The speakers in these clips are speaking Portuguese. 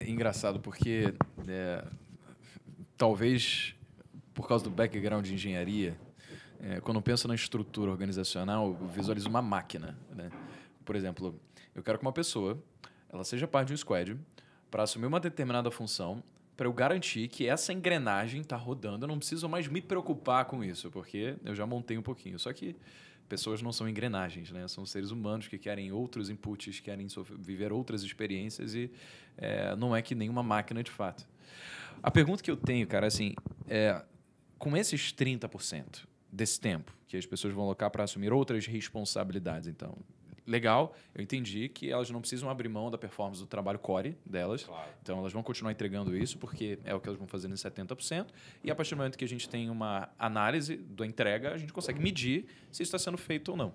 engraçado porque talvez por causa do background de engenharia, quando eu penso na estrutura organizacional, eu visualizo uma máquina, né? Por exemplo, eu quero que uma pessoa ela seja parte de um squad para assumir uma determinada função, para eu garantir que essa engrenagem está rodando. Eu não preciso mais me preocupar com isso, porque eu já montei um pouquinho. Só que pessoas não são engrenagens, né? São seres humanos que querem outros inputs, querem viver outras experiências e não é que nenhuma máquina de fato. A pergunta que eu tenho, cara, assim, com esses 30% desse tempo que as pessoas vão alocar para assumir outras responsabilidades, então, legal, eu entendi que elas não precisam abrir mão da performance do trabalho core delas. Claro. Então, elas vão continuar entregando isso, porque é o que elas vão fazer nesses 70%. E a partir do momento que a gente tem uma análise da entrega, a gente consegue medir se isso está sendo feito ou não.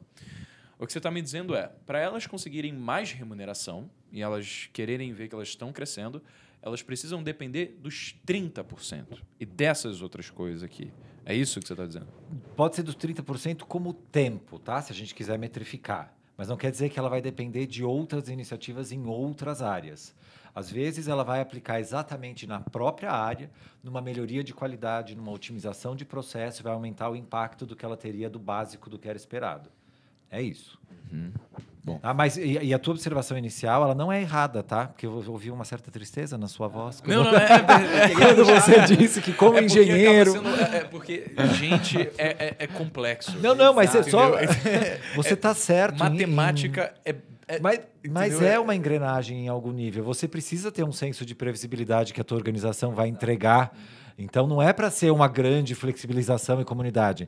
O que você está me dizendo para elas conseguirem mais remuneração e elas quererem ver que elas estão crescendo, elas precisam depender dos 30% e dessas outras coisas aqui. É isso que você está dizendo? Pode ser dos 30% como tempo, tá? Se a gente quiser metrificar. Mas não quer dizer que ela vai depender de outras iniciativas em outras áreas. Às vezes, ela vai aplicar exatamente na própria área, numa melhoria de qualidade, numa otimização de processo, vai aumentar o impacto do que ela teria do básico do que era esperado. É isso. Uhum. Bom. Mas e a tua observação inicial, ela não é errada, tá? Porque eu ouvi uma certa tristeza na sua voz. Não, quando você disse que como engenheiro... Porque, gente, é complexo. Não, mas é só... Você está certo. Matemática Mas é uma engrenagem em algum nível. Você precisa ter um senso de previsibilidade que a tua organização vai entregar. Então, não é para ser uma grande flexibilização e comunidade.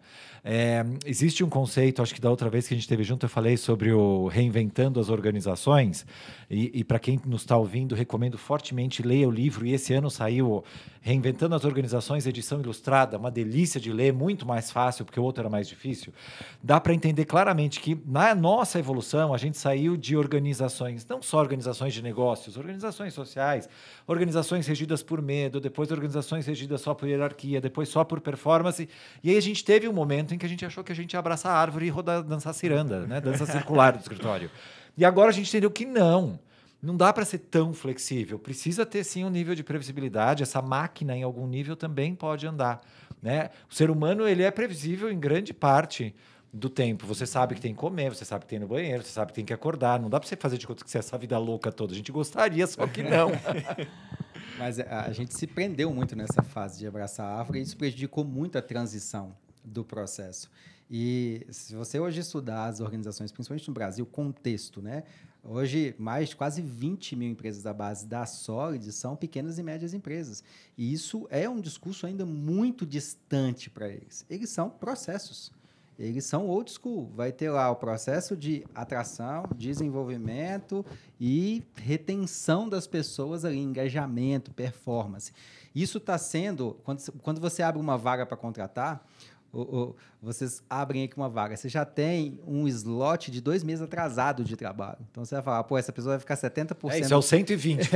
Existe um conceito, acho que da outra vez que a gente esteve junto, eu falei sobre o reinventando as organizações. E para quem nos está ouvindo, recomendo fortemente leia o livro. E esse ano saiu Reinventando as Organizações, edição ilustrada. Uma delícia de ler, muito mais fácil, porque o outro era mais difícil. Dá para entender claramente que na nossa evolução, a gente saiu de organizações, não só organizações de negócios, organizações sociais, organizações regidas por medo, depois organizações regidas só por hierarquia, depois só por performance. E aí a gente teve um momento em que a gente achou que a gente ia abraçar a árvore e dançar ciranda, né? Dança circular do escritório. E agora a gente entendeu que não dá para ser tão flexível. Precisa ter, sim, um nível de previsibilidade. Essa máquina, em algum nível, também pode andar, né? O ser humano ele é previsível em grande parte do tempo. Você sabe que tem que comer, você sabe que tem no banheiro, você sabe que tem que acordar. Não dá para você fazer de conta que você é essa vida louca toda. A gente gostaria, só que não. Mas a gente se prendeu muito nessa fase de abraçar a árvore e isso prejudicou muito a transição do processo. E se você hoje estudar as organizações, principalmente no Brasil, contexto, né? Hoje, quase 20 mil empresas da base da Solid são pequenas e médias empresas. E isso é um discurso ainda muito distante para eles. Eles são processos. Eles são old school. Vai ter lá o processo de atração, desenvolvimento e retenção das pessoas ali, engajamento, performance. Isso está sendo... Quando você abre uma vaga para contratar... vocês abrem aqui uma vaga, você já tem um slot de 2 meses atrasado de trabalho. Então, você vai falar, essa pessoa vai ficar 70%... Isso é o 120.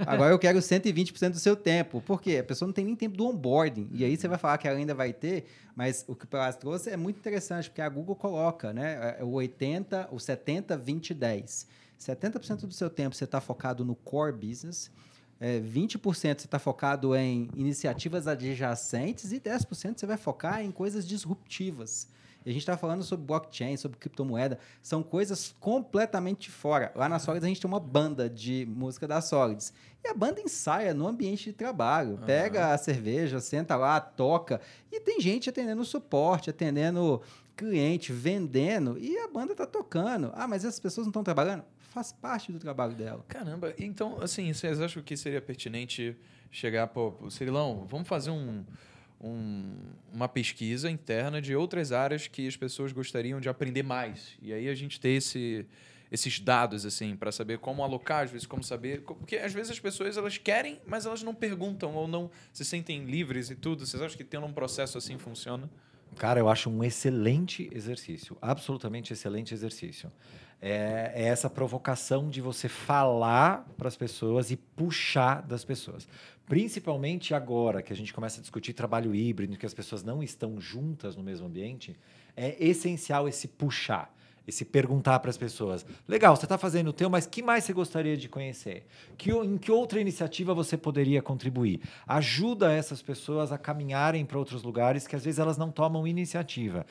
Agora eu quero 120% do seu tempo. Por quê? A pessoa não tem nem tempo do onboarding. E aí você vai falar que ela ainda vai ter, mas o que o Pelas trouxe é muito interessante, porque a Google coloca, né, o 70, 20, 10. 70% do seu tempo você está focado no core business, 20% você está focado em iniciativas adjacentes e 10% você vai focar em coisas disruptivas. E a gente está falando sobre blockchain, sobre criptomoeda, são coisas completamente fora. Lá na Solids a gente tem uma banda de música da Solids. E a banda ensaia no ambiente de trabalho. Pega a cerveja, senta lá, toca. E tem gente atendendo suporte, atendendo cliente, vendendo. E a banda está tocando. Mas essas pessoas não estão trabalhando? Faz parte do trabalho dela. Caramba, então, assim, vocês acham que seria pertinente chegar, Cirilão, vamos fazer uma pesquisa interna de outras áreas que as pessoas gostariam de aprender mais. E aí a gente ter esses dados, assim, para saber como alocar, às vezes, como saber... Porque, às vezes, as pessoas elas querem, mas elas não perguntam ou não se sentem livres e tudo. Vocês acham que tendo um processo assim funciona? Cara, eu acho um excelente exercício. Absolutamente excelente exercício. É essa provocação de você falar para as pessoas e puxar das pessoas. Principalmente agora que a gente começa a discutir trabalho híbrido, que as pessoas não estão juntas no mesmo ambiente, é essencial esse puxar. Esse perguntar para as pessoas. Legal, você está fazendo o teu, mas que mais você gostaria de conhecer? Em que outra iniciativa você poderia contribuir? Ajuda essas pessoas a caminharem para outros lugares que às vezes elas não tomam iniciativa.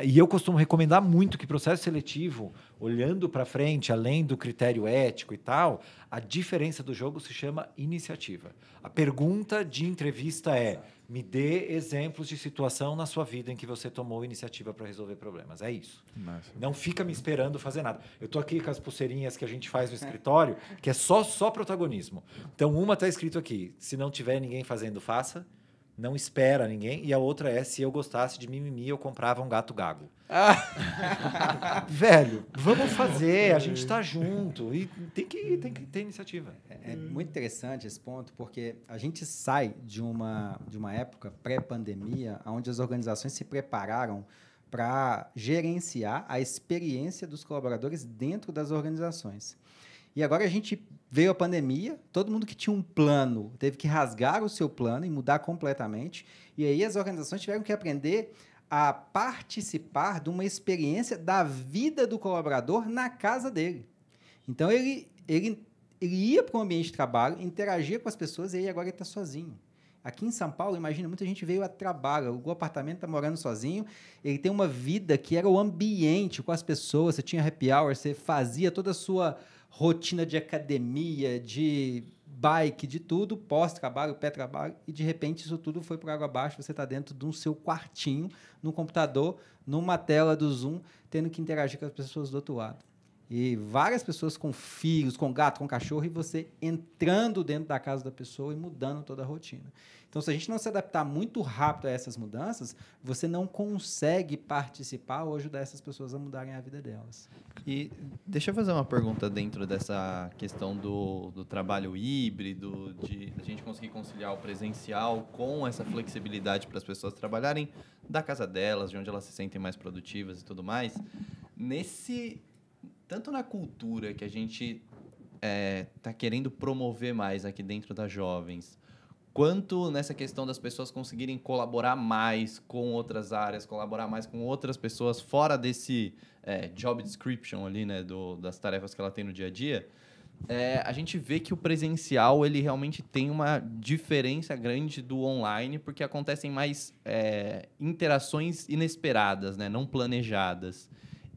E eu costumo recomendar muito que processo seletivo, olhando para frente, além do critério ético e tal, a diferença do jogo se chama iniciativa. A pergunta de entrevista é: me dê exemplos de situação na sua vida em que você tomou iniciativa para resolver problemas. É isso. Nossa. Não fica me esperando fazer nada. Eu estou aqui com as pulseirinhas que a gente faz no escritório, que é só protagonismo. Então, uma está escrito aqui: se não tiver ninguém fazendo, faça. Não espera ninguém. E a outra é: se eu gostasse de mimimi, eu comprava um gato gago. Velho, vamos fazer. A gente está junto. E tem que ter iniciativa. É muito interessante esse ponto, porque a gente sai de uma época pré-pandemia, onde as organizações se prepararam para gerenciar a experiência dos colaboradores dentro das organizações. E agora a gente veio a pandemia, todo mundo que tinha um plano teve que rasgar o seu plano e mudar completamente. E aí as organizações tiveram que aprender a participar de uma experiência da vida do colaborador na casa dele. Então, ele ia para o ambiente de trabalho, interagia com as pessoas e aí agora ele está sozinho. Aqui em São Paulo, imagina, muita gente veio a trabalho, alugou apartamento, está morando sozinho, ele tem uma vida que era o ambiente com as pessoas, você tinha happy hour, você fazia toda a sua rotina de academia, de bike, de tudo, pós-trabalho, pré-trabalho, e de repente isso tudo foi por água abaixo, você está dentro do seu quartinho, no computador, numa tela do Zoom, tendo que interagir com as pessoas do outro lado. E várias pessoas com filhos, com gato, com cachorro, e você entrando dentro da casa da pessoa e mudando toda a rotina. Então, se a gente não se adaptar muito rápido a essas mudanças, você não consegue participar ou ajudar essas pessoas a mudarem a vida delas. E deixa eu fazer uma pergunta dentro dessa questão do trabalho híbrido, de a gente conseguir conciliar o presencial com essa flexibilidade para as pessoas trabalharem da casa delas, de onde elas se sentem mais produtivas e tudo mais. Tanto na cultura que a gente está querendo promover mais aqui dentro das jovens, quanto nessa questão das pessoas conseguirem colaborar mais com outras áreas, colaborar mais com outras pessoas fora desse job description ali, né, das tarefas que ela tem no dia a dia, a gente vê que o presencial ele realmente tem uma diferença grande do online, porque acontecem mais interações inesperadas, né, não planejadas.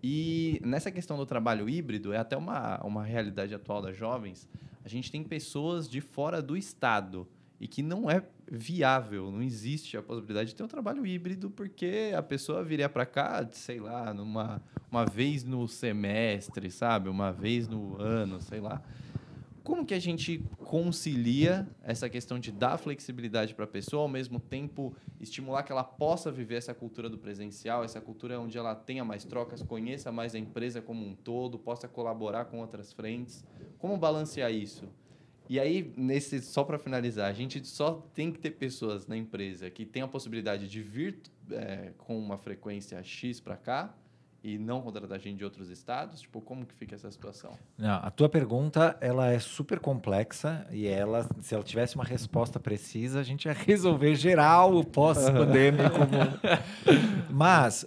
E nessa questão do trabalho híbrido, é até uma realidade atual das jovens, a gente tem pessoas de fora do estado e que não é viável, não existe a possibilidade de ter um trabalho híbrido porque a pessoa viria para cá, sei lá, uma vez no semestre, sabe? Uma vez no ano, sei lá. Como que a gente concilia essa questão de dar flexibilidade para a pessoa, ao mesmo tempo estimular que ela possa viver essa cultura do presencial, essa cultura onde ela tenha mais trocas, conheça mais a empresa como um todo, possa colaborar com outras frentes? Como balancear isso? E aí, só para finalizar, a gente só tem que ter pessoas na empresa que tenham a possibilidade de vir com uma frequência X para cá, e não contratar gente de outros estados? Tipo, como que fica essa situação? Não, a tua pergunta, ela é super complexa e se ela tivesse uma resposta precisa, a gente ia resolver geral o pós-pandêmico. Mas,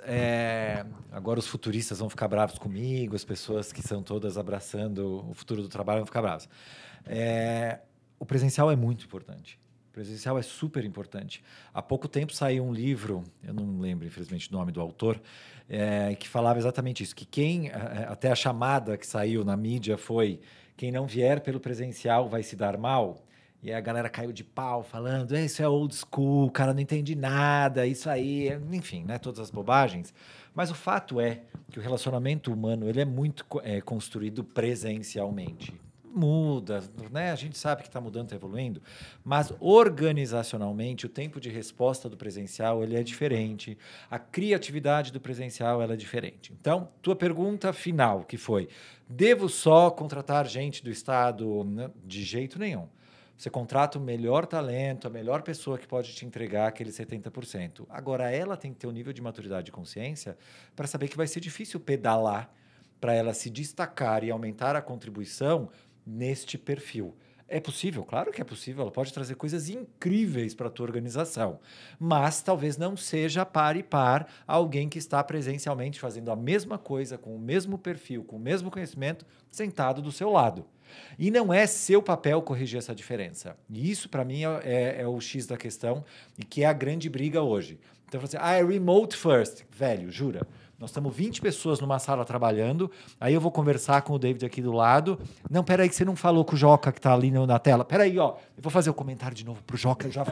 agora os futuristas vão ficar bravos comigo, as pessoas que são todas abraçando o futuro do trabalho vão ficar bravas. O presencial é muito importante. O presencial é super importante. Há pouco tempo saiu um livro, eu não lembro, infelizmente, o nome do autor, que falava exatamente isso, que até a chamada que saiu na mídia foi: quem não vier pelo presencial vai se dar mal. E a galera caiu de pau falando: isso é old school, o cara não entende nada, isso aí, enfim, né, todas as bobagens. Mas o fato é que o relacionamento humano ele é muito construído presencialmente. Muda, né? A gente sabe que está mudando, está evoluindo, mas organizacionalmente o tempo de resposta do presencial ele é diferente, a criatividade do presencial ela é diferente. Então, tua pergunta final, que foi: devo só contratar gente do estado? De jeito nenhum. Você contrata o melhor talento, a melhor pessoa que pode te entregar aquele 70%. Agora, ela tem que ter um nível de maturidade e consciência para saber que vai ser difícil pedalar para ela se destacar e aumentar a contribuição neste perfil. É possível, claro que é possível. Ela pode trazer coisas incríveis para a tua organização, mas talvez não seja par e par alguém que está presencialmente fazendo a mesma coisa, com o mesmo perfil, com o mesmo conhecimento, sentado do seu lado. E não é seu papel corrigir essa diferença. E isso, para mim, é o X da questão e que é a grande briga hoje. Então, você é remote first. Velho, jura? Nós estamos 20 pessoas numa sala trabalhando, aí eu vou conversar com o David aqui do lado. Não, peraí, que você não falou com o Joca que está ali na tela. Peraí, ó, eu vou fazer o comentário de novo pro Joca. Já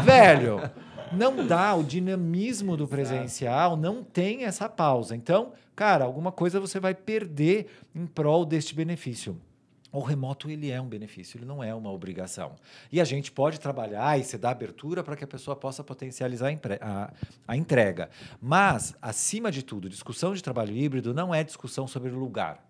Velho, não dá, o dinamismo do presencial não tem essa pausa. Então, cara, alguma coisa você vai perder em prol deste benefício. O remoto, ele é um benefício, ele não é uma obrigação. E a gente pode trabalhar e se dar abertura para que a pessoa possa potencializar a entrega. Mas, acima de tudo, discussão de trabalho híbrido não é discussão sobre lugar.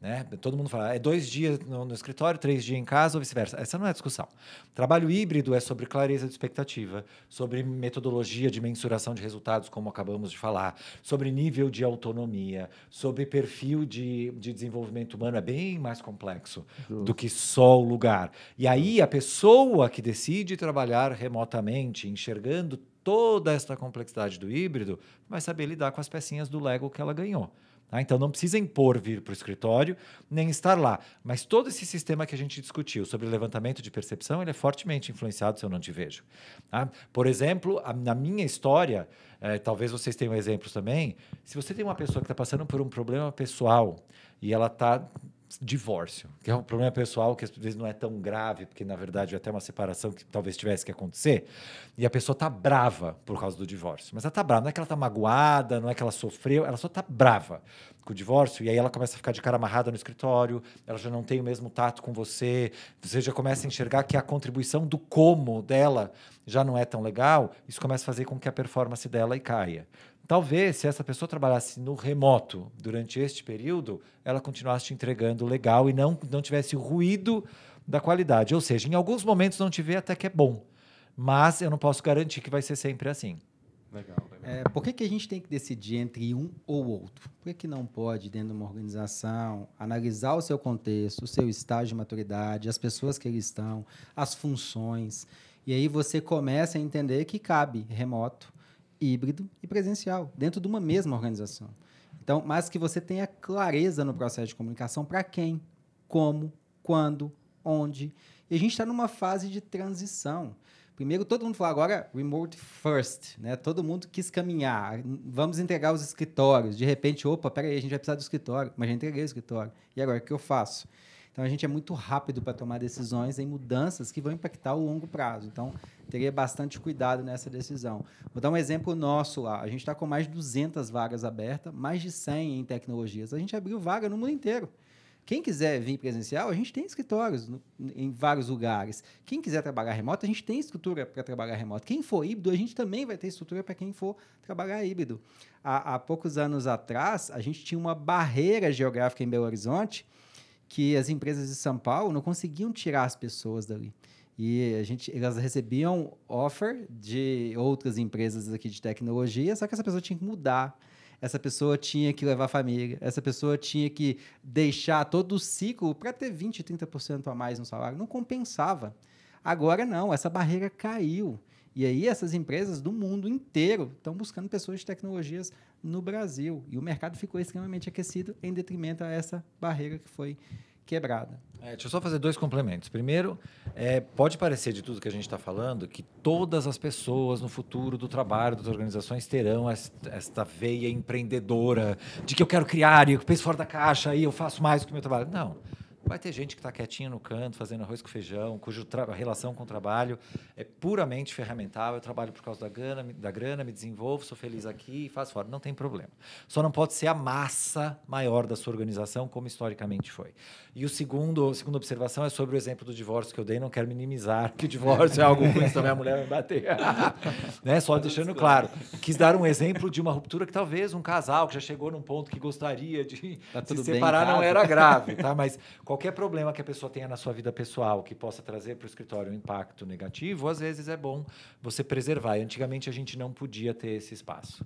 Né? Todo mundo fala, 2 dias no escritório, 3 dias em casa ou vice-versa. Essa não é a discussão. Trabalho híbrido é sobre clareza de expectativa, sobre metodologia de mensuração de resultados, como acabamos de falar, sobre nível de autonomia, sobre perfil de desenvolvimento humano. É bem mais complexo do que só o lugar. E aí a pessoa que decide trabalhar remotamente, enxergando toda essa complexidade do híbrido, vai saber lidar com as pecinhas do Lego que ela ganhou. Tá? Então, não precisa impor vir para o escritório, nem estar lá. Mas todo esse sistema que a gente discutiu sobre levantamento de percepção, ele é fortemente influenciado se eu não te vejo. Tá? Por exemplo, na minha história, talvez vocês tenham exemplos também, se você tem uma pessoa que está passando por um problema pessoal e ela está... divórcio, que é um problema pessoal que às vezes não é tão grave, porque na verdade é até uma separação que talvez tivesse que acontecer, e a pessoa está brava por causa do divórcio. Mas ela está brava, não é que ela está magoada, não é que ela sofreu, ela só está brava com o divórcio, e aí ela começa a ficar de cara amarrada no escritório, ela já não tem o mesmo tato com você já começa a enxergar que a contribuição do como dela já não é tão legal, isso começa a fazer com que a performance dela caia. Talvez, se essa pessoa trabalhasse no remoto durante este período, ela continuasse te entregando legal e não tivesse o ruído da qualidade. Ou seja, em alguns momentos não te vê até que é bom, mas eu não posso garantir que vai ser sempre assim. Legal. Por que a gente tem que decidir entre um ou outro? Por que não pode, dentro de uma organização, analisar o seu contexto, o seu estágio de maturidade, as pessoas que eles estão, as funções, e aí você começa a entender que cabe remoto, híbrido e presencial, dentro de uma mesma organização. Então, mas que você tenha clareza no processo de comunicação para quem, como, quando, onde. E a gente está numa fase de transição. Primeiro, todo mundo falou agora remote first, né? Todo mundo quis caminhar. Vamos entregar os escritórios. De repente, opa, peraí, a gente vai precisar do escritório. Mas já entreguei o escritório. E agora, o que eu faço? Então, a gente é muito rápido para tomar decisões em mudanças que vão impactar o longo prazo. Então, teria bastante cuidado nessa decisão. Vou dar um exemplo nosso lá. A gente está com mais de 200 vagas abertas, mais de 100 em tecnologias. A gente abriu vaga no mundo inteiro. Quem quiser vir presencial, a gente tem escritórios em vários lugares. Quem quiser trabalhar remoto, a gente tem estrutura para trabalhar remoto. Quem for híbrido, a gente também vai ter estrutura para quem for trabalhar híbrido. Há poucos anos atrás, a gente tinha uma barreira geográfica em Belo Horizonte que as empresas de São Paulo não conseguiam tirar as pessoas dali. E elas recebiam offer de outras empresas aqui de tecnologia, só que essa pessoa tinha que mudar. Essa pessoa tinha que levar a família, essa pessoa tinha que deixar todo o ciclo para ter 20%, 30% a mais no salário. Não compensava. Agora não, essa barreira caiu. E aí essas empresas do mundo inteiro estão buscando pessoas de tecnologias no Brasil. E o mercado ficou extremamente aquecido em detrimento a essa barreira que foi quebrada. Deixa eu só fazer 2 complementos. Primeiro, pode parecer de tudo que a gente está falando que todas as pessoas no futuro do trabalho, das organizações, terão esta veia empreendedora de que eu quero criar e eu penso fora da caixa e eu faço mais do que o meu trabalho. Não. Vai ter gente que está quietinha no canto, fazendo arroz com feijão, cuja relação com o trabalho é puramente ferramental. Eu trabalho por causa da grana, me desenvolvo, sou feliz aqui e faço fora. Não tem problema. Só não pode ser a massa maior da sua organização, como historicamente foi. E a segunda observação é sobre o exemplo do divórcio que eu dei. Não quero minimizar que o divórcio é algo ruim, senão minha mulher vai me bater. Né? Só deixando claro. Quis dar um exemplo de uma ruptura que talvez um casal que já chegou num ponto que gostaria de se separar não era grave, tá? Mas qualquer problema que a pessoa tenha na sua vida pessoal que possa trazer para o escritório um impacto negativo, às vezes é bom você preservar. E antigamente a gente não podia ter esse espaço.